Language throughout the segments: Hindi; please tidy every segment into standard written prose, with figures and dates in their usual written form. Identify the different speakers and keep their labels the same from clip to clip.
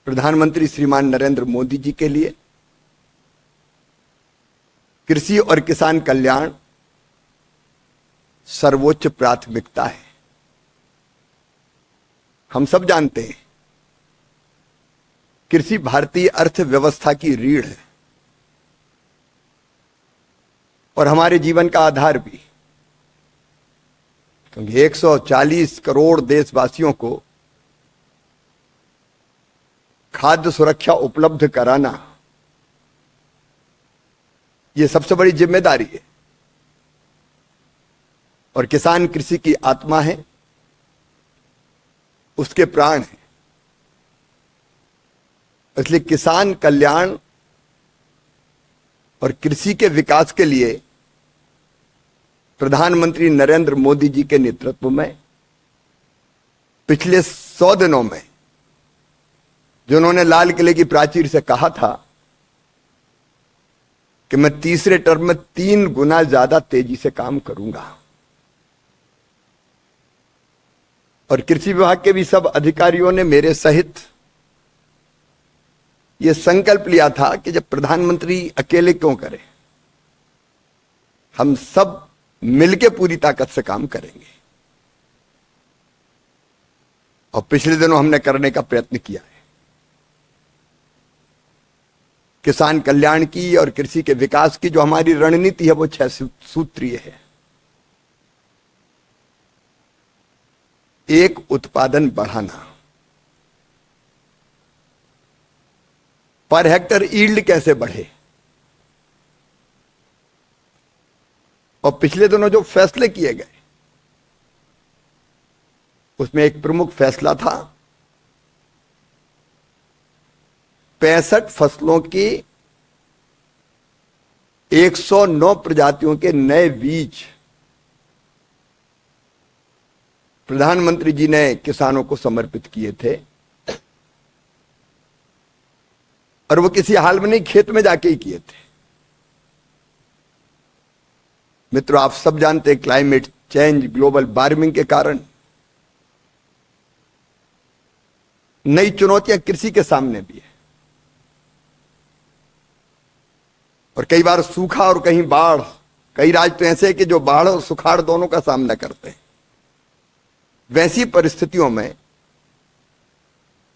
Speaker 1: प्रधानमंत्री श्रीमान नरेंद्र मोदी जी के लिए कृषि और किसान कल्याण सर्वोच्च प्राथमिकता है। हम सब जानते हैं कृषि भारतीय अर्थव्यवस्था की रीढ़ है और हमारे जीवन का आधार भी, क्योंकि 140 करोड़ देशवासियों को खाद्य सुरक्षा उपलब्ध कराना यह सबसे बड़ी जिम्मेदारी है। और किसान कृषि की आत्मा है, उसके प्राण है। इसलिए किसान कल्याण और कृषि के विकास के लिए प्रधानमंत्री नरेंद्र मोदी जी के नेतृत्व में पिछले 100 दिनों में जिन्होंने लाल किले की प्राचीर से कहा था कि मैं तीसरे टर्म में 3 गुना ज्यादा तेजी से काम करूंगा, और कृषि विभाग के भी सब अधिकारियों ने मेरे सहित यह संकल्प लिया था कि जब प्रधानमंत्री अकेले क्यों करें, हम सब मिलकर पूरी ताकत से काम करेंगे। और पिछले दिनों हमने करने का प्रयत्न किया है। किसान कल्याण की और कृषि के विकास की जो हमारी रणनीति है वो 6 सूत्रीय है। एक, उत्पादन बढ़ाना। पर हेक्टर यील्ड कैसे बढ़े, और पिछले दिनों जो फैसले किए गए उसमें एक प्रमुख फैसला था 65 फसलों की 109 प्रजातियों के नए बीज प्रधानमंत्री जी ने किसानों को समर्पित किए थे। और वो किसी हाल में नहीं, खेत में जाके ही किए थे। मित्रों, आप सब जानते हैं क्लाइमेट चेंज, ग्लोबल वार्मिंग के कारण नई चुनौतियां कृषि के सामने भी है। और कई बार सूखा और कहीं बाढ़, कई राज्य तो ऐसे हैं कि जो बाढ़ और सुखाड़ दोनों का सामना करते हैं। वैसी परिस्थितियों में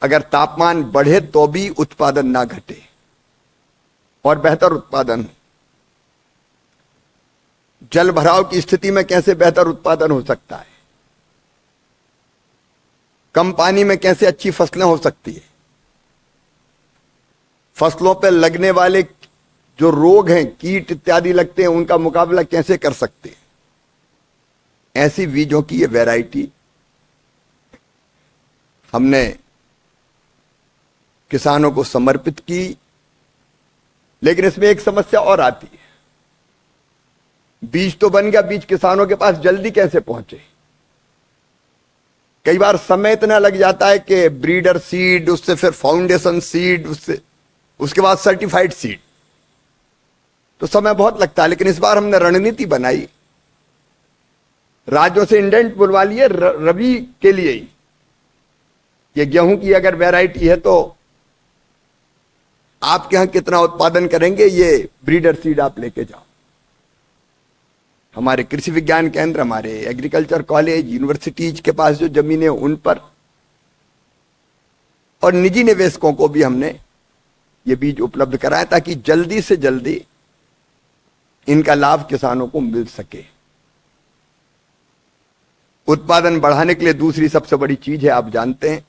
Speaker 1: अगर तापमान बढ़े तो भी उत्पादन ना घटे और बेहतर उत्पादन हो। जल भराव की स्थिति में कैसे बेहतर उत्पादन हो सकता है, कम पानी में कैसे अच्छी फसलें हो सकती है, फसलों पर लगने वाले जो रोग हैं, कीट इत्यादि लगते हैं, उनका मुकाबला कैसे कर सकते हैं, ऐसी बीजों की ये वैरायटी हमने किसानों को समर्पित की। लेकिन इसमें एक समस्या और आती है, बीज तो बन गया, बीज किसानों के पास जल्दी कैसे पहुंचे। कई बार समय इतना लग जाता है कि ब्रीडर सीड, उससे फिर फाउंडेशन सीड, उसके बाद सर्टिफाइड सीड, तो समय बहुत लगता है। लेकिन इस बार हमने रणनीति बनाई, राज्यों से इंडेंट बुलवा लिए रबी के लिए ही। ये गेहूं की अगर वैरायटी है तो आपके यहां कितना उत्पादन करेंगे, ये ब्रीडर सीड आप लेके जाओ। हमारे कृषि विज्ञान केंद्र, हमारे एग्रीकल्चर कॉलेज, यूनिवर्सिटीज के पास जो जमीनें उन पर, और निजी निवेशकों को भी हमने ये बीज उपलब्ध कराया ताकि जल्दी से जल्दी इनका लाभ किसानों को मिल सके। उत्पादन बढ़ाने के लिए दूसरी सबसे बड़ी चीज है, आप जानते हैं,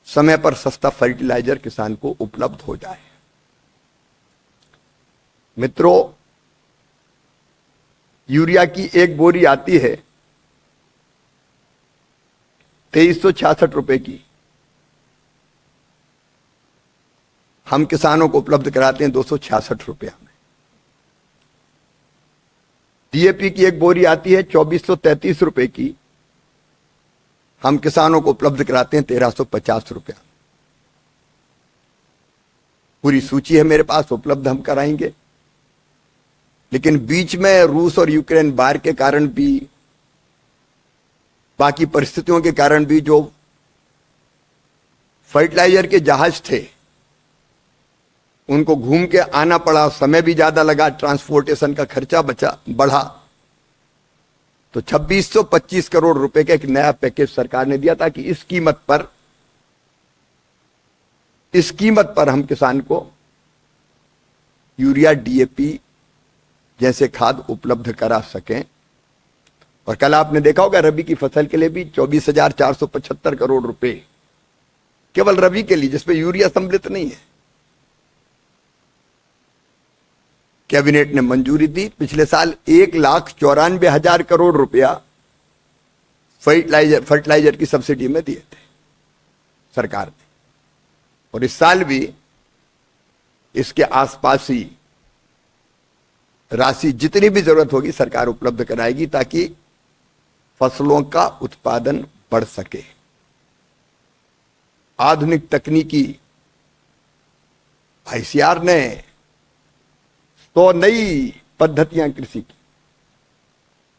Speaker 1: समय पर सस्ता फर्टिलाइजर किसान को उपलब्ध हो जाए। मित्रों, यूरिया की एक बोरी आती है 2366 रुपए की, हम किसानों को उपलब्ध कराते हैं 266 रुपया में। डीएपी की एक बोरी आती है 2433 रुपए की, हम किसानों को उपलब्ध कराते हैं 1350 रुपया। पूरी सूची है मेरे पास, उपलब्ध हम कराएंगे। लेकिन बीच में रूस और यूक्रेन वार के कारण भी, बाकी परिस्थितियों के कारण भी जो फर्टिलाइजर के जहाज थे, उनको घूम के आना पड़ा, समय भी ज्यादा लगा, ट्रांसपोर्टेशन का खर्चा बढ़ा। तो 2625 करोड़ रुपए का एक नया पैकेज सरकार ने दिया ताकि इस कीमत पर हम किसान को यूरिया, डीएपी जैसे खाद उपलब्ध करा सकें। और कल आपने देखा होगा रबी की फसल के लिए भी 24,475 करोड़ रुपए केवल रबी के लिए, जिसमें यूरिया सम्मिलित नहीं है, कैबिनेट ने मंजूरी दी। पिछले साल 1,94,000 करोड़ रुपया फर्टिलाइजर की सब्सिडी में दिए थे सरकार ने, और इस साल भी इसके आसपास ही राशि जितनी भी जरूरत होगी सरकार उपलब्ध कराएगी ताकि फसलों का उत्पादन बढ़ सके। आधुनिक तकनीकी आईसीआर ने 100 नई पद्धतियां कृषि की,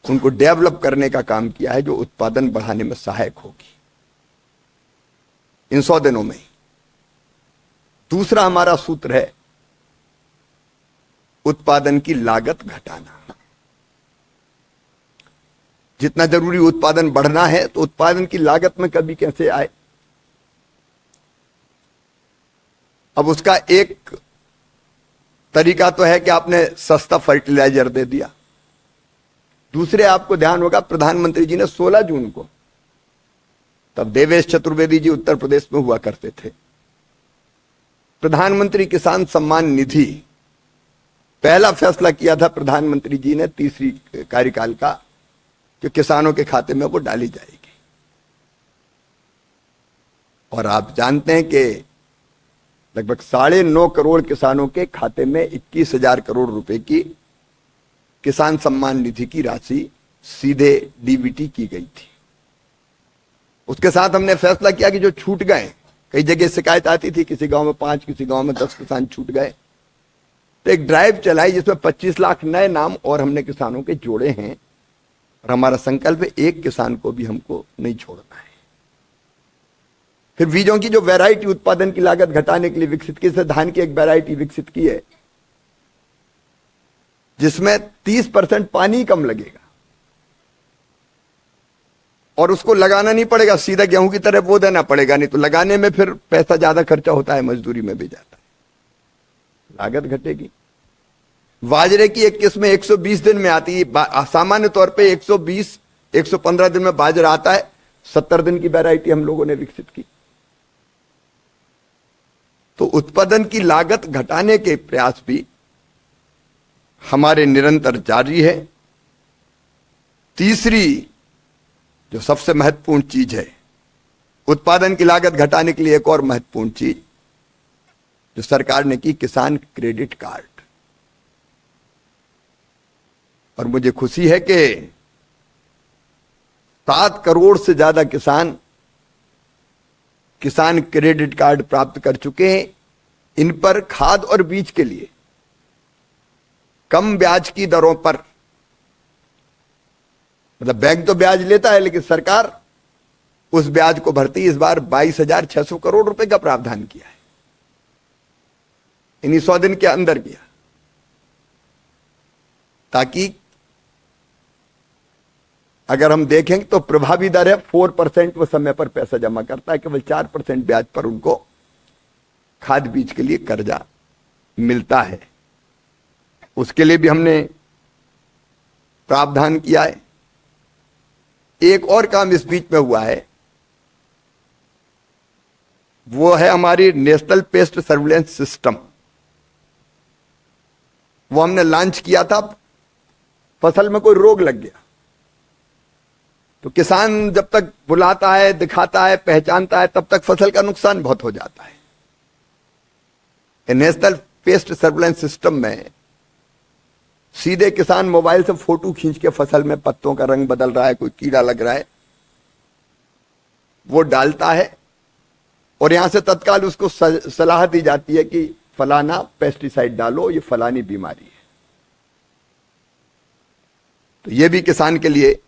Speaker 1: उनको डेवलप करने का काम किया है जो उत्पादन बढ़ाने में सहायक होगी इन 100 दिनों में। दूसरा हमारा सूत्र है उत्पादन की लागत घटाना। जितना जरूरी उत्पादन बढ़ना है तो उत्पादन की लागत में कभी कैसे आए। अब उसका एक तरीका तो है कि आपने सस्ता फर्टिलाइजर दे दिया। दूसरे, आपको ध्यान होगा प्रधानमंत्री जी ने 16 जून को, तब देवेश चतुर्वेदी जी उत्तर प्रदेश में हुआ करते थे, प्रधानमंत्री किसान सम्मान निधि पहला फैसला किया था प्रधानमंत्री जी ने तीसरी कार्यकाल का, कि किसानों के खाते में वो डाली जाएगी। और आप जानते हैं कि लगभग 9.5 करोड़ किसानों के खाते में 21,000 करोड़ रुपए की किसान सम्मान निधि की राशि सीधे डीबीटी की गई थी। उसके साथ हमने फैसला किया कि जो छूट गए, कई जगह शिकायत आती थी किसी गांव में 5, किसी गांव में 10 किसान छूट गए, तो एक ड्राइव चलाई जिसमें 25 लाख नए नाम और हमने किसानों के जोड़े हैं। और हमारा संकल्प है एक किसान को भी हमको नहीं छोड़ना है। फिर बीजों की जो वैरायटी उत्पादन की लागत घटाने के लिए विकसित की, धान की एक वैरायटी विकसित की है जिसमें 30% पानी कम लगेगा और उसको लगाना नहीं पड़ेगा, सीधा गेहूं की तरह बो देना पड़ेगा, नहीं तो लगाने में फिर पैसा ज्यादा खर्चा होता है, मजदूरी में भी जाता है, लागत घटेगी। बाजरे की एक किस्म 120 दिन में आती है, सामान्य तौर पे 120-115 दिन में बाजरा आता है, 70 दिन की वैरायटी हम लोगों ने विकसित की। तो उत्पादन की लागत घटाने के प्रयास भी हमारे निरंतर जारी है। तीसरी जो सबसे महत्वपूर्ण चीज है उत्पादन की लागत घटाने के लिए, एक और महत्वपूर्ण चीज जो सरकार ने की, किसान क्रेडिट कार्ड। और मुझे खुशी है कि 7 करोड़ से ज्यादा किसान क्रेडिट कार्ड प्राप्त कर चुके हैं। इन पर खाद और बीज के लिए कम ब्याज की दरों पर, मतलब बैंक तो ब्याज लेता है लेकिन सरकार उस ब्याज को भरती। इस बार 22,600 करोड़ रुपए का प्रावधान किया है, इन्हीं 100 दिन के अंदर किया, ताकि अगर हम देखेंगे तो प्रभावी दर है 4%, वो समय पर पैसा जमा करता है, केवल 4% ब्याज पर उनको खाद बीज के लिए कर्जा मिलता है। उसके लिए भी हमने प्रावधान किया है। एक और काम इस बीच में हुआ है, वो है हमारी नेशनल पेस्ट सर्विलेंस सिस्टम। वो हमने लॉन्च किया था। फसल में कोई रोग लग गया तो किसान जब तक बुलाता है, दिखाता है, पहचानता है, तब तक फसल का नुकसान बहुत हो जाता है। नेशनल पेस्ट सर्विलेंस सिस्टम में सीधे किसान मोबाइल से फोटो खींच के फसल में पत्तों का रंग बदल रहा है, कोई कीड़ा लग रहा है, वो डालता है और यहां से तत्काल उसको सलाह दी जाती है कि फलाना पेस्टिसाइड डालो, ये फलानी बीमारी है। तो ये भी किसान के लिए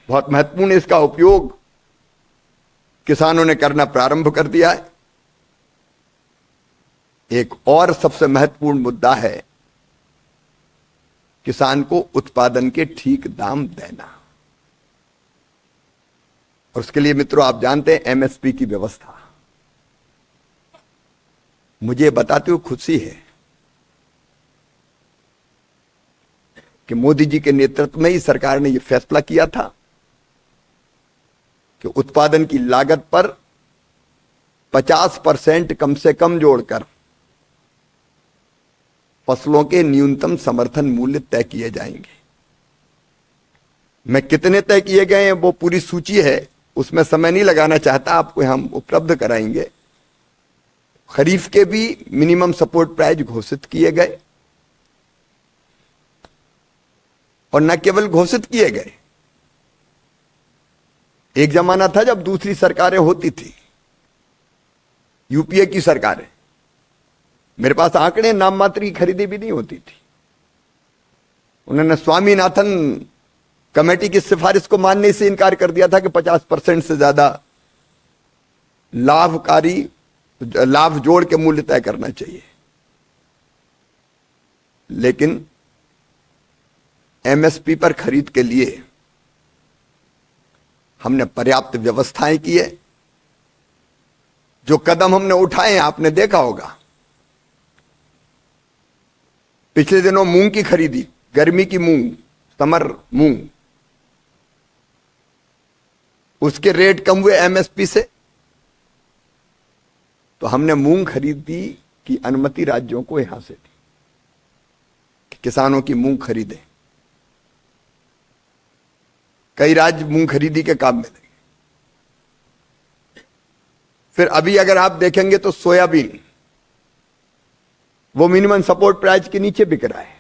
Speaker 1: बहुत महत्वपूर्ण है। इसका उपयोग किसानों ने करना प्रारंभ कर दिया है। एक और सबसे महत्वपूर्ण मुद्दा है किसान को उत्पादन के ठीक दाम देना। और उसके लिए मित्रों आप जानते हैं एमएसपी की व्यवस्था। मुझे बताते हुए खुशी है कि मोदी जी के नेतृत्व में ही सरकार ने यह फैसला किया था कि उत्पादन की लागत पर 50% कम से कम जोड़कर फसलों के न्यूनतम समर्थन मूल्य तय किए जाएंगे। मैं कितने तय किए गए हैं वो पूरी सूची है, उसमें समय नहीं लगाना चाहता, आपको हम उपलब्ध कराएंगे। खरीफ के भी मिनिमम सपोर्ट प्राइस घोषित किए गए, और न केवल घोषित किए गए, एक जमाना था जब दूसरी सरकारें होती थी, यूपीए की सरकारें, मेरे पास आंकड़े, नाम मात्र की खरीदी भी नहीं होती थी। उन्होंने स्वामीनाथन कमेटी की सिफारिश को मानने से इनकार कर दिया था कि 50% से ज्यादा लाभ जोड़ के मूल्य तय करना चाहिए। लेकिन एमएसपी पर खरीद के लिए हमने पर्याप्त व्यवस्थाएं की है। जो कदम हमने उठाए हैं आपने देखा होगा। पिछले दिनों मूंग की खरीदी, गर्मी की मूंग, समर मूंग, उसके रेट कम हुए एमएसपी से, तो हमने मूंग खरीदी की अनुमति राज्यों को यहां से दी कि किसानों की मूंग खरीदें। कई राज्य मूंग खरीदी के काम में लगे। फिर अभी अगर आप देखेंगे तो सोयाबीन, वो मिनिमम सपोर्ट प्राइस के नीचे बिक रहा है।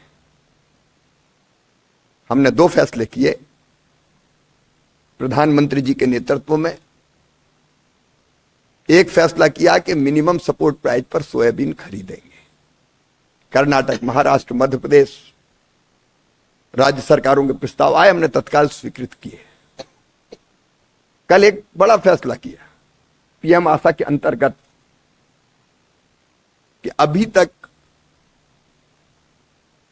Speaker 1: हमने 2 फैसले किए प्रधानमंत्री जी के नेतृत्व में। एक फैसला किया कि मिनिमम सपोर्ट प्राइस पर सोयाबीन खरीदेंगे। कर्नाटक, महाराष्ट्र, मध्य प्रदेश राज्य सरकारों के प्रस्ताव आए, हमने तत्काल स्वीकृत किए। कल एक बड़ा फैसला किया पीएम आशा के अंतर्गत कि अभी तक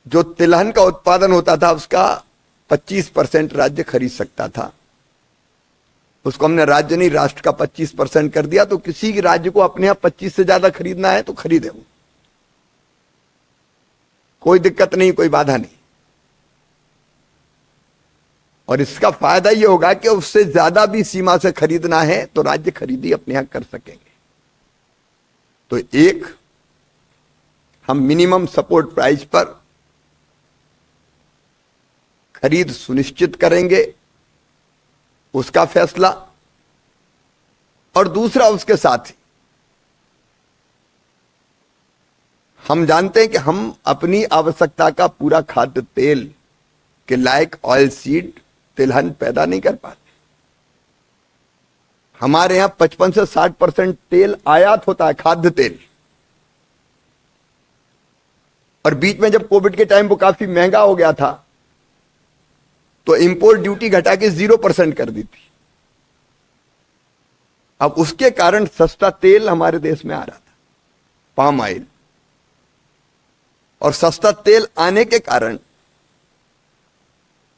Speaker 1: जो तिलहन का उत्पादन होता था उसका 25% राज्य खरीद सकता था, उसको हमने राज्य नहीं राष्ट्र का 25% कर दिया। तो किसी राज्य को अपने यहां 25 से ज्यादा खरीदना है तो खरीदे, वो कोई दिक्कत नहीं, कोई बाधा नहीं। और इसका फायदा यह होगा कि उससे ज्यादा भी सीमा से खरीदना है तो राज्य खरीदी अपने यहां कर सकेंगे। तो एक, हम मिनिमम सपोर्ट प्राइस पर खरीद सुनिश्चित करेंगे, उसका फैसला। और दूसरा, उसके साथ ही हम जानते हैं कि हम अपनी आवश्यकता का पूरा खाद्य तेल के लायक ऑयल सीड, तिलहन पैदा नहीं कर पाते। हमारे यहां 55 से 60% तेल आयात होता है, खाद्य तेल। और बीच में जब कोविड के टाइम वो काफी महंगा हो गया था तो इंपोर्ट ड्यूटी घटा के 0% कर दी थी। अब उसके कारण सस्ता तेल हमारे देश में आ रहा था, पाम ऑयल। और सस्ता तेल आने के कारण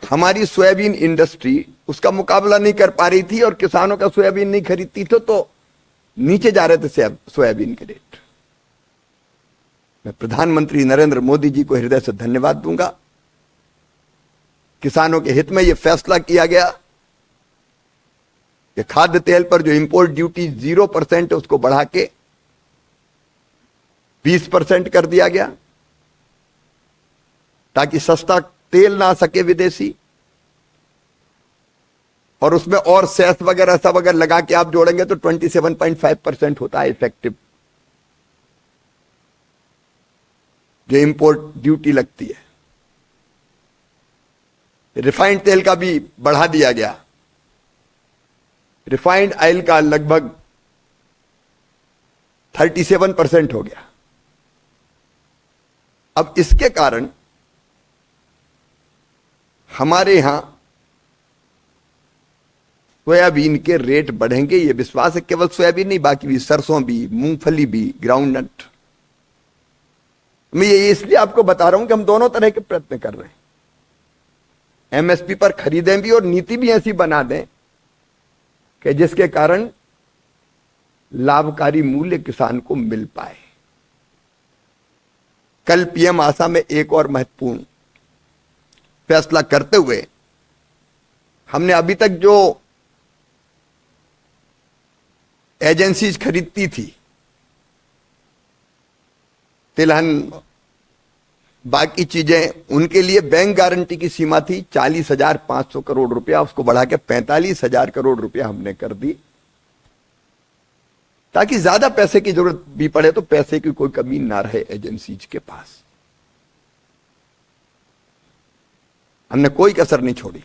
Speaker 1: हमारी सोयाबीन इंडस्ट्री उसका मुकाबला नहीं कर पा रही थी और किसानों का सोयाबीन नहीं खरीदती तो नीचे जा रहे थे सोयाबीन के रेट। मैं प्रधानमंत्री नरेंद्र मोदी जी को हृदय से धन्यवाद दूंगा। किसानों के हित में यह फैसला किया गया कि खाद्य तेल पर जो इंपोर्ट ड्यूटी 0% है उसको बढ़ा के 20% कर दिया गया, ताकि सस्ता तेल ना सके विदेशी। और उसमें और सेस वगैरह सब अगर लगा के आप जोड़ेंगे तो 27.5% होता है इफेक्टिव जो इंपोर्ट ड्यूटी लगती है। रिफाइंड तेल का भी बढ़ा दिया गया। रिफाइंड ऑयल का लगभग 37% हो गया। अब इसके कारण हमारे यहां सोयाबीन के रेट बढ़ेंगे, ये विश्वास है। केवल सोयाबीन नहीं, बाकी भी सरसों भी, मूंगफली भी, ग्राउंडनट। मैं ये इसलिए आपको बता रहा हूं कि हम दोनों तरह के प्रयत्न कर रहे हैं। एमएसपी पर खरीदें भी और नीति भी ऐसी बना दें कि जिसके कारण लाभकारी मूल्य किसान को मिल पाए। कल पीएम आशा में एक और महत्वपूर्ण फैसला करते हुए हमने अभी तक जो एजेंसीज खरीदती थी, तिलहन बाकी चीजें, उनके लिए बैंक गारंटी की सीमा थी 40,500 करोड़ रुपया, उसको बढ़ा के 45,000 करोड़ रुपया हमने कर दी, ताकि ज्यादा पैसे की जरूरत भी पड़े तो पैसे की कोई कमी ना रहे एजेंसीज के पास। हमने कोई कसर नहीं छोड़ी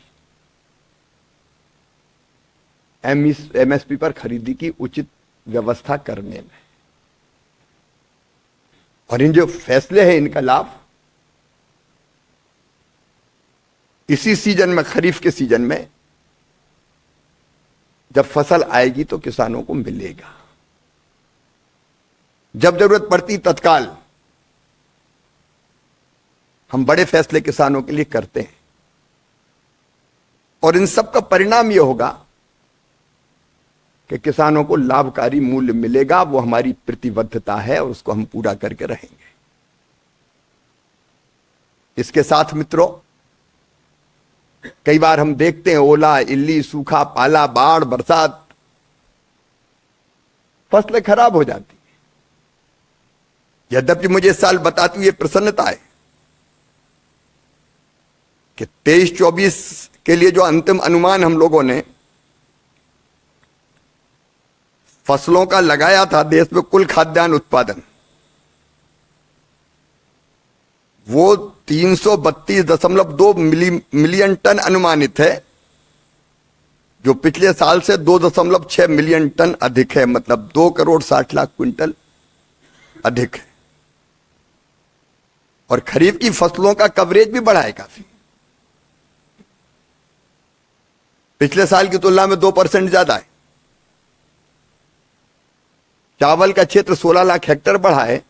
Speaker 1: एमएसपी पर खरीदी की उचित व्यवस्था करने में। और इन जो फैसले हैं, इनका लाभ इसी सीजन में, खरीफ के सीजन में जब फसल आएगी तो किसानों को मिलेगा। जब जरूरत पड़ती तत्काल हम बड़े फैसले किसानों के लिए करते हैं, और इन सब का परिणाम यह होगा कि किसानों को लाभकारी मूल्य मिलेगा। वो हमारी प्रतिबद्धता है और उसको हम पूरा करके रहेंगे। इसके साथ मित्रों, कई बार हम देखते हैं ओला, इल्ली, सूखा, पाला, बाढ़, बरसात, फसलें खराब हो जाती हैं। यद्यपि मुझे इस साल बताती हुई प्रसन्नता है कि 23-24 के लिए जो अंतिम अनुमान हम लोगों ने फसलों का लगाया था, देश में कुल खाद्यान्न उत्पादन वो 332.2 मिलियन टन अनुमानित है, जो पिछले साल से 2.6 मिलियन टन अधिक है, मतलब 2,60,00,000 क्विंटल अधिक है। और खरीफ की फसलों का कवरेज भी बढ़ा है काफी, पिछले साल की तुलना में 2% ज्यादा है। चावल का क्षेत्र 16 लाख हेक्टेयर बढ़ा है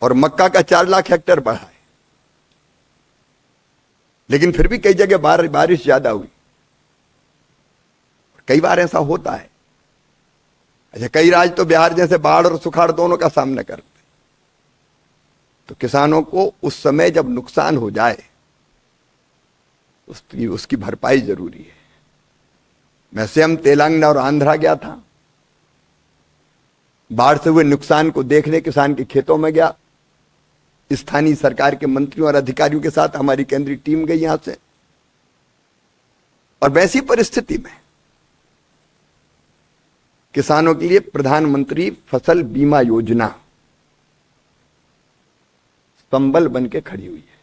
Speaker 1: और मक्का का 4 लाख हेक्टेयर बढ़ा है। लेकिन फिर भी कई जगह बारिश ज्यादा हुई। कई बार ऐसा होता है। अच्छा, कई राज्य तो बिहार जैसे बाढ़ और सुखाड़ दोनों का सामना करते, तो किसानों को उस समय जब नुकसान हो जाए उसकी भरपाई जरूरी है। मैं स्वयं तेलंगाना और आंध्रा गया था, बाढ़ से हुए नुकसान को देखने किसान के खेतों में गया। स्थानीय सरकार के मंत्रियों और अधिकारियों के साथ हमारी केंद्रीय टीम गई यहां से। और वैसी परिस्थिति में किसानों के लिए प्रधानमंत्री फसल बीमा योजना संबल बन के खड़ी हुई है।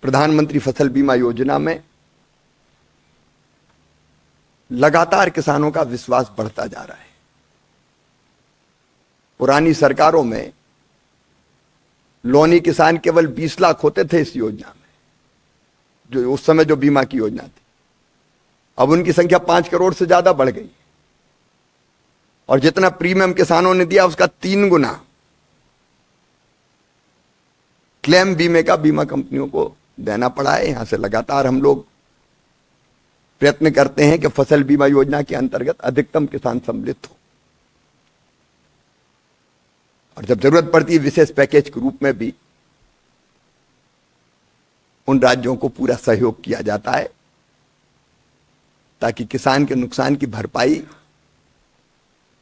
Speaker 1: प्रधानमंत्री फसल बीमा योजना में लगातार किसानों का विश्वास बढ़ता जा रहा है। पुरानी सरकारों में लोनी किसान केवल 20 लाख होते थे इस योजना में, जो उस समय जो बीमा की योजना थी। अब उनकी संख्या 5 करोड़ से ज्यादा बढ़ गई, और जितना प्रीमियम किसानों ने दिया उसका 3 गुना क्लेम बीमे का बीमा कंपनियों को देना पड़ा है। यहां से लगातार हम लोग प्रयत्न करते हैं कि फसल बीमा योजना के अंतर्गत अधिकतम किसान सम्मिलित हो, और जब जरूरत पड़ती है विशेष पैकेज के रूप में भी उन राज्यों को पूरा सहयोग किया जाता है, ताकि किसान के नुकसान की भरपाई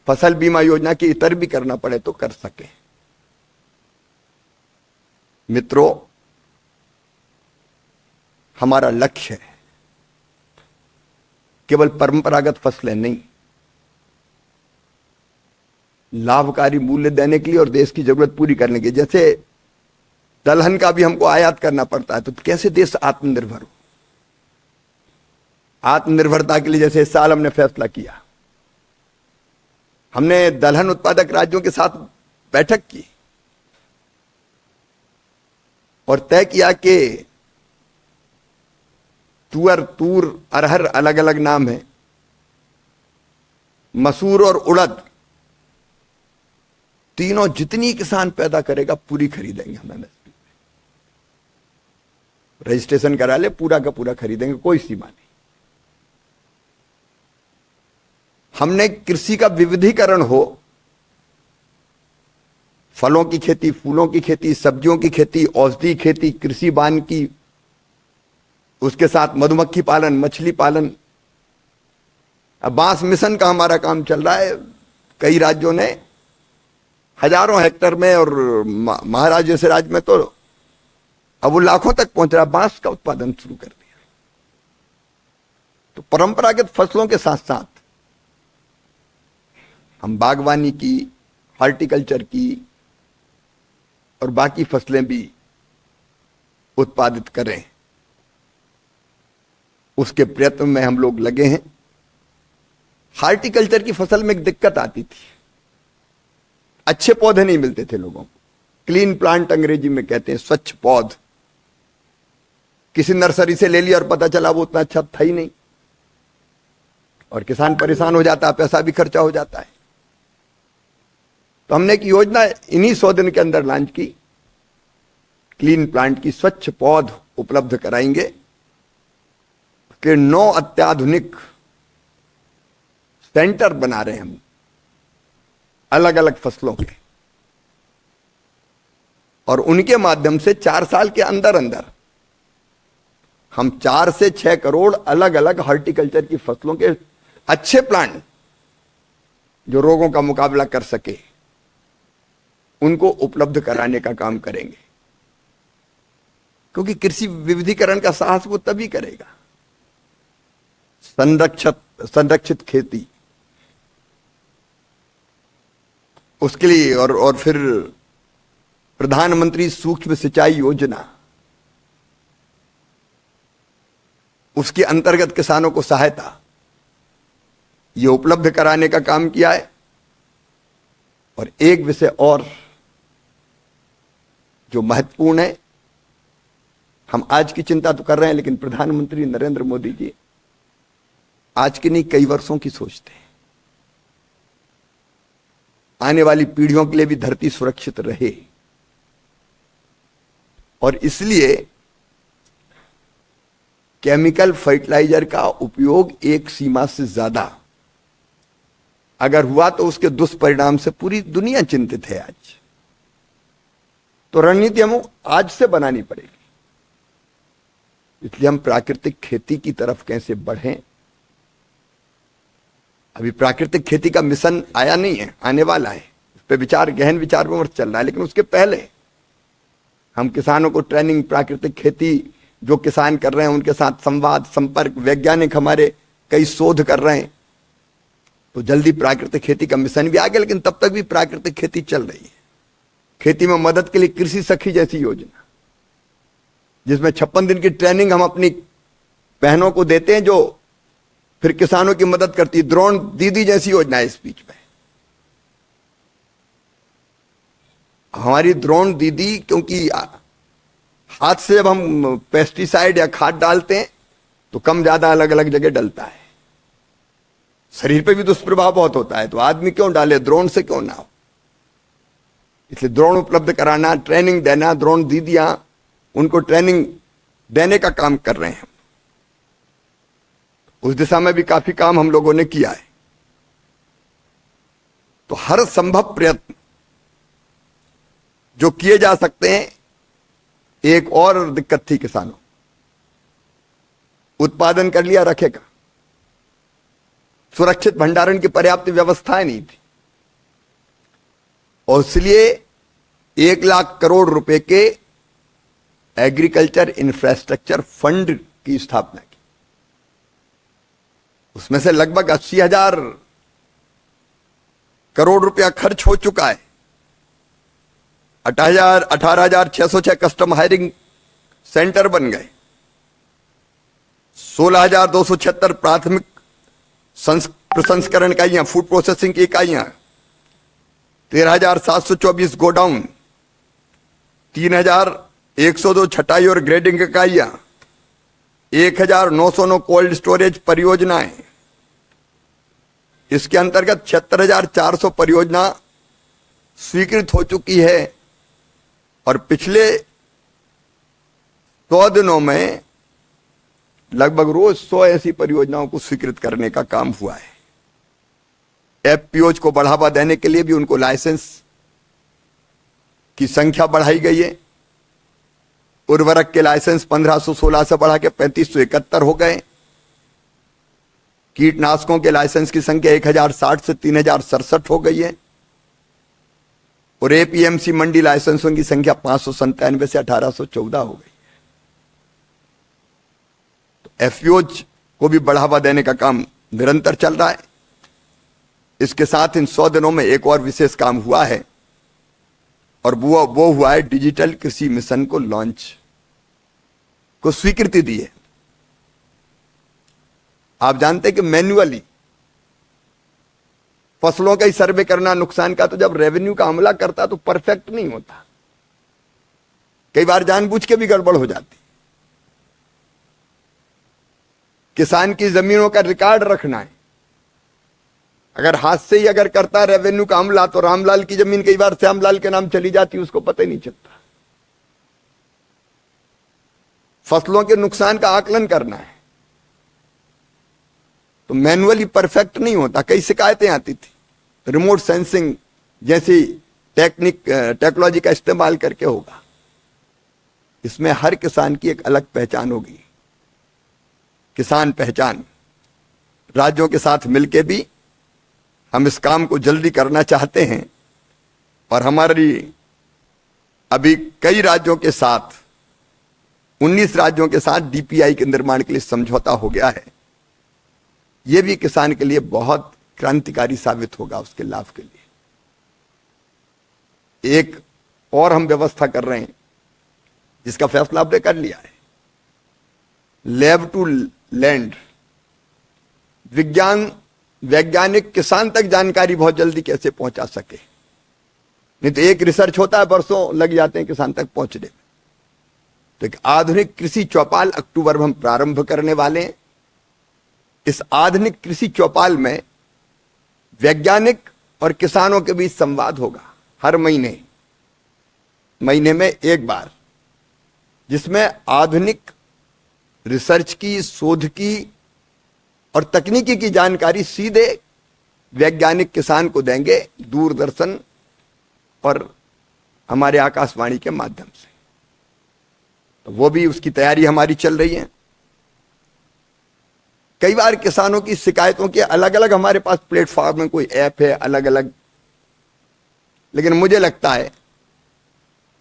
Speaker 1: फसल बीमा योजना के इतर भी करना पड़े तो कर सके। मित्रों, हमारा लक्ष्य है केवल परंपरागत फसलें नहीं, लाभकारी मूल्य देने के लिए और देश की जरूरत पूरी करने के लिए। जैसे दलहन का भी हमको आयात करना पड़ता है, तो कैसे देश आत्मनिर्भर हो। आत्मनिर्भरता के लिए जैसे इस साल हमने फैसला किया, हमने दलहन उत्पादक राज्यों के साथ बैठक की और तय किया कि तुअर, तूर, अरहर अलग अलग नाम है, मसूर और उड़द, तीनों जितनी किसान पैदा करेगा पूरी खरीदेंगे हम एमएसपी पे। रजिस्ट्रेशन करा ले, पूरा का पूरा खरीदेंगे, कोई सीमा नहीं। हमने कृषि का विविधीकरण हो, फलों की खेती, फूलों की खेती, सब्जियों की खेती, औषधि खेती, कृषि वानिकी, उसके साथ मधुमक्खी पालन, मछली पालन। अब बांस मिशन का हमारा काम चल रहा है, कई राज्यों ने हजारों हेक्टेयर में, और महाराष्ट्र जैसे राज्य में तो अब वो लाखों तक पहुंच रहा, बांस का उत्पादन शुरू कर दिया। तो परंपरागत फसलों के साथ साथ हम बागवानी की, हॉर्टिकल्चर की और बाकी फसलें भी उत्पादित करें, उसके प्रयत्न में हम लोग लगे हैं। हार्टिकल्चर की फसल में एक दिक्कत आती थी, अच्छे पौधे नहीं मिलते थे लोगों को। क्लीन प्लांट अंग्रेजी में कहते हैं, स्वच्छ पौध। किसी नर्सरी से ले लिया और पता चला वो उतना अच्छा था ही नहीं, और किसान परेशान हो जाता है, पैसा भी खर्चा हो जाता है। तो हमने एक योजना इन्हीं 100 दिन के अंदर लॉन्च की, क्लीन प्लांट की, स्वच्छ पौध उपलब्ध कराएंगे कि 9 अत्याधुनिक सेंटर बना रहे हैं हम अलग अलग फसलों के, और उनके माध्यम से 4 साल के अंदर अंदर हम 4 से 6 करोड़ अलग अलग हॉर्टिकल्चर की फसलों के अच्छे प्लांट जो रोगों का मुकाबला कर सके उनको उपलब्ध कराने का काम करेंगे। क्योंकि कृषि विविधीकरण का साहस वो तभी करेगा, संरक्षित खेती उसके लिए। और फिर प्रधानमंत्री सूक्ष्म सिंचाई योजना, उसके अंतर्गत किसानों को सहायता ये उपलब्ध कराने का काम किया है। और एक विषय और जो महत्वपूर्ण है, हम आज की चिंता तो कर रहे हैं, लेकिन प्रधानमंत्री नरेंद्र मोदी जी आज की नहीं कई वर्षों की सोचते हैं, आने वाली पीढ़ियों के लिए भी धरती सुरक्षित रहे। और इसलिए केमिकल फर्टिलाइजर का उपयोग एक सीमा से ज्यादा अगर हुआ तो उसके दुष्परिणाम से पूरी दुनिया चिंतित है आज। तो रणनीति हमें आज से बनानी पड़ेगी। इसलिए हम प्राकृतिक खेती की तरफ कैसे बढ़ें। अभी प्राकृतिक खेती का मिशन आया नहीं है, आने वाला है, इस पे गहन विचार विमर्श चल रहा है। लेकिन उसके पहले हम किसानों को ट्रेनिंग, प्राकृतिक खेती जो किसान कर रहे हैं उनके साथ संवाद, संपर्क, वैज्ञानिक हमारे कई शोध कर रहे हैं। तो जल्दी प्राकृतिक खेती का मिशन भी आ गया, लेकिन तब तक भी प्राकृतिक खेती चल रही है। खेती में मदद के लिए कृषि सखी जैसी योजना, जिसमें 56 दिन की ट्रेनिंग हम अपनी बहनों को देते हैं, जो फिर किसानों की मदद करती है। ड्रोन दीदी जैसी योजना है इस बीच में। हमारी ड्रोन दीदी, क्योंकि हाथ से जब हम पेस्टिसाइड या खाद डालते हैं तो कम ज्यादा अलग अलग जगह डलता है, शरीर पे भी दुष्प्रभाव बहुत होता है। तो आदमी क्यों डाले, ड्रोन से क्यों ना हो। इसलिए ड्रोन उपलब्ध कराना, ट्रेनिंग देना, ड्रोन दीदियां, उनको ट्रेनिंग देने का काम कर रहे हैं। उस दिशा में भी काफी काम हम लोगों ने किया है। तो हर संभव प्रयत्न जो किए जा सकते हैं। एक और दिक्कत थी किसानों, उत्पादन कर लिया, रखेगा, सुरक्षित भंडारण की पर्याप्त व्यवस्थाएं नहीं थी, और इसलिए 1 लाख करोड़ रुपए के एग्रीकल्चर इंफ्रास्ट्रक्चर फंड की स्थापना की। उसमें से लगभग 80,000 करोड़ रुपया खर्च हो चुका है। 18,606 कस्टम हायरिंग सेंटर बन गए, 16,276 प्राथमिक प्रसंस्करण इकाइयां, फूड प्रोसेसिंग की इकाइयां, 13,724 गोडाउन, 3,102 छटाई और ग्रेडिंग इकाइयां, 1909 कोल्ड स्टोरेज परियोजनाएं, इसके अंतर्गत 76,400 परियोजना स्वीकृत हो चुकी है और पिछले 100 दिनों में लगभग रोज 100 ऐसी परियोजनाओं को स्वीकृत करने का काम हुआ है। एफपीओज को बढ़ावा देने के लिए भी उनको लाइसेंस की संख्या बढ़ाई गई है। उर्वरक के लाइसेंस 1516 से बढ़ा के 3571 हो गए। कीटनाशकों के लाइसेंस की संख्या 1060 से 3067 हो गई है और एपीएमसी मंडी लाइसेंसों की संख्या 597 से 1814 हो गई। तो एफपीओज को भी बढ़ावा देने का काम निरंतर चल रहा है। इसके साथ इन 100 दिनों में एक और विशेष काम हुआ है और वो हुआ है डिजिटल कृषि मिशन को लॉन्च को स्वीकृति दी है। आप जानते हैं कि मैन्युअली फसलों का ही सर्वे करना नुकसान का, तो जब रेवेन्यू का अमला करता तो परफेक्ट नहीं होता, कई बार जानबूझ के भी गड़बड़ हो जाती। किसान की जमीनों का रिकॉर्ड रखना है, अगर हाथ से ही अगर करता रेवेन्यू का अमला तो रामलाल की जमीन कई बार श्यामलाल के नाम चली जाती, उसको पता ही नहीं चलता। फसलों के नुकसान का आकलन करना है तो मैन्युअली परफेक्ट नहीं होता, कई शिकायतें आती थी। रिमोट सेंसिंग जैसी टेक्नोलॉजी का इस्तेमाल करके होगा। इसमें हर किसान की एक अलग पहचान होगी, किसान पहचान। राज्यों के साथ मिलकर भी हम इस काम को जल्दी करना चाहते हैं और हमारी अभी कई राज्यों के साथ 19 राज्यों के साथ डीपीआई के निर्माण के लिए समझौता हो गया है। यह भी किसान के लिए बहुत क्रांतिकारी साबित होगा, उसके लाभ के लिए। एक और हम व्यवस्था कर रहे हैं जिसका फैसला आपने कर लिया है, लैब टू लैंड। वैज्ञानिक किसान तक जानकारी बहुत जल्दी कैसे पहुंचा सके, नहीं तो एक रिसर्च होता है बरसों लग जाते हैं किसान तक पहुंचने में। तो एक आधुनिक कृषि चौपाल अक्टूबर में हम प्रारंभ करने वाले हैं। इस आधुनिक कृषि चौपाल में वैज्ञानिक और किसानों के बीच संवाद होगा हर महीने में एक बार, जिसमें आधुनिक रिसर्च की, शोध की और तकनीकी की जानकारी सीधे वैज्ञानिक किसान को देंगे दूरदर्शन और हमारे आकाशवाणी के माध्यम से। तो वो भी उसकी तैयारी हमारी चल रही है। कई बार किसानों की शिकायतों के अलग अलग हमारे पास प्लेटफॉर्म में कोई ऐप है अलग अलग, लेकिन मुझे लगता है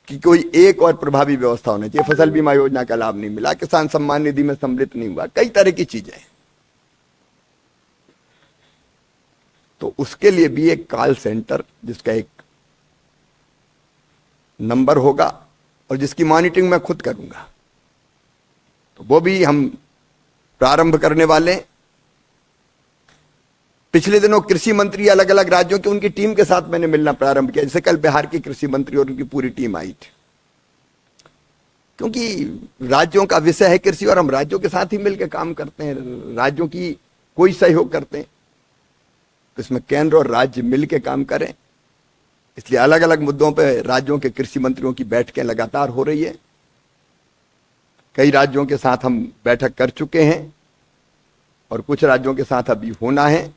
Speaker 1: कि कोई एक और प्रभावी व्यवस्था होनी चाहिए। फसल बीमा योजना का लाभ नहीं मिला, किसान सम्मान निधि में सम्मिलित नहीं हुआ, कई तरह की चीजें हैं। तो उसके लिए भी एक कॉल सेंटर जिसका एक नंबर होगा और जिसकी मॉनिटरिंग मैं खुद करूंगा, तो वो भी हम प्रारंभ करने वाले। पिछले दिनों कृषि मंत्री अलग अलग राज्यों के उनकी टीम के साथ मैंने मिलना प्रारंभ किया। जैसे कल बिहार के कृषि मंत्री और उनकी पूरी टीम आई थी, क्योंकि राज्यों का विषय है कृषि और हम राज्यों के साथ ही मिलकर काम करते हैं, राज्यों की कोई सहयोग करते हैं। तो इसमें केंद्र और राज्य मिलकर काम करें, इसलिए अलग अलग मुद्दों पर राज्यों के कृषि मंत्रियों की बैठकें लगातार हो रही है। कई राज्यों के साथ हम बैठक कर चुके हैं और कुछ राज्यों के साथ अभी होना है।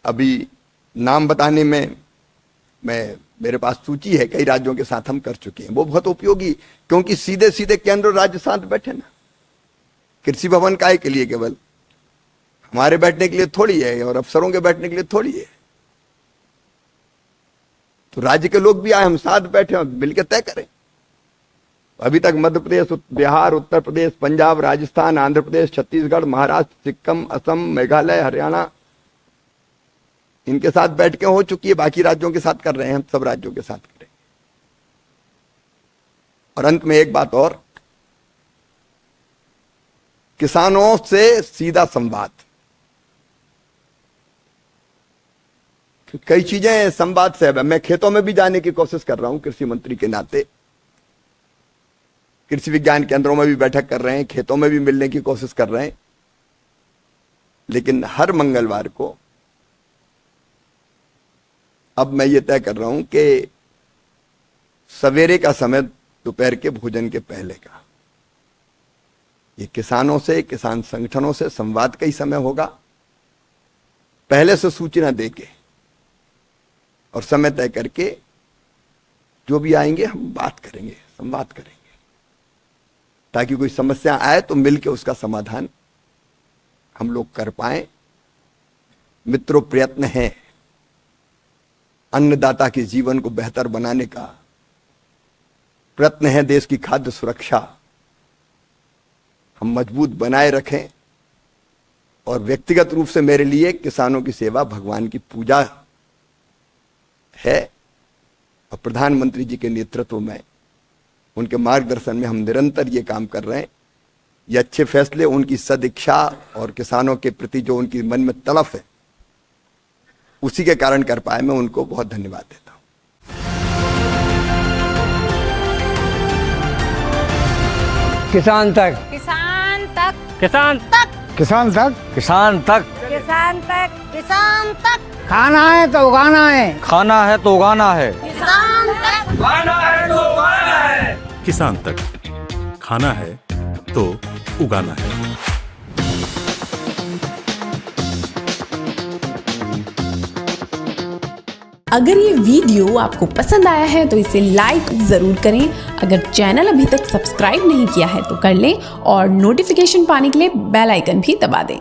Speaker 1: अभी नाम बताने में मेरे पास सूची है, कई राज्यों के साथ हम कर चुके हैं। वो बहुत उपयोगी, क्योंकि सीधे सीधे केंद्र और राज्य साथ बैठे ना। कृषि भवन काय के लिए केवल हमारे बैठने के लिए थोड़ी है और अफसरों के बैठने के लिए थोड़ी है। तो राज्य के लोग भी आए, हम साथ बैठे और मिलकर तय करें। अभी तक मध्य प्रदेश, बिहार, उत्तर प्रदेश, पंजाब, राजस्थान, आंध्र प्रदेश, छत्तीसगढ़, महाराष्ट्र, सिक्किम, असम, मेघालय, हरियाणा, इनके साथ बैठकें हो चुकी है। बाकी राज्यों के साथ कर रहे हैं, हम सब राज्यों के साथ करें। और अंत में एक बात और, किसानों से सीधा संवाद। कई चीजें संवाद से, मैं खेतों में भी जाने की कोशिश कर रहा हूं कृषि मंत्री के नाते। कृषि विज्ञान केंद्रों में भी बैठक कर रहे हैं, खेतों में भी मिलने की कोशिश कर रहे हैं। लेकिन हर मंगलवार को अब मैं ये तय कर रहा हूं कि सवेरे का समय दोपहर के भोजन के पहले का, ये किसानों से, किसान संगठनों से संवाद का ही समय होगा। पहले से सूचना देके और समय तय करके जो भी आएंगे हम बात करेंगे, संवाद करेंगे, ताकि कोई समस्या आए तो मिलके उसका समाधान हम लोग कर पाए। मित्रों, प्रयत्न है अन्नदाता के जीवन को बेहतर बनाने का, प्रयत्न है देश की खाद्य सुरक्षा हम मजबूत बनाए रखें। और व्यक्तिगत रूप से मेरे लिए किसानों की सेवा भगवान की पूजा है, और प्रधानमंत्री जी के नेतृत्व में, उनके मार्गदर्शन में हम निरंतर ये काम कर रहे हैं। ये अच्छे फैसले, उनकी सदिच्छा और किसानों के प्रति जो उनकी मन में तड़फ है, उसी के कारण कर पाए। मैं उनको बहुत धन्यवाद देता हूं।
Speaker 2: किसान तक,
Speaker 3: किसान तक,
Speaker 2: किसान
Speaker 3: तक,
Speaker 2: किसान तक, किसान तक,
Speaker 3: किसान तक, किसान तक,
Speaker 2: खाना है तो उगाना है, खाना है तो उगाना है,
Speaker 3: किसान तक,
Speaker 2: खाना है तो उगाना है।
Speaker 4: किसान तक, खाना है तो उगाना है।
Speaker 5: अगर ये वीडियो आपको पसंद आया है तो इसे लाइक जरूर करें। अगर चैनल अभी तक सब्सक्राइब नहीं किया है तो कर लें और नोटिफिकेशन पाने के लिए बेल आइकन भी दबा दें।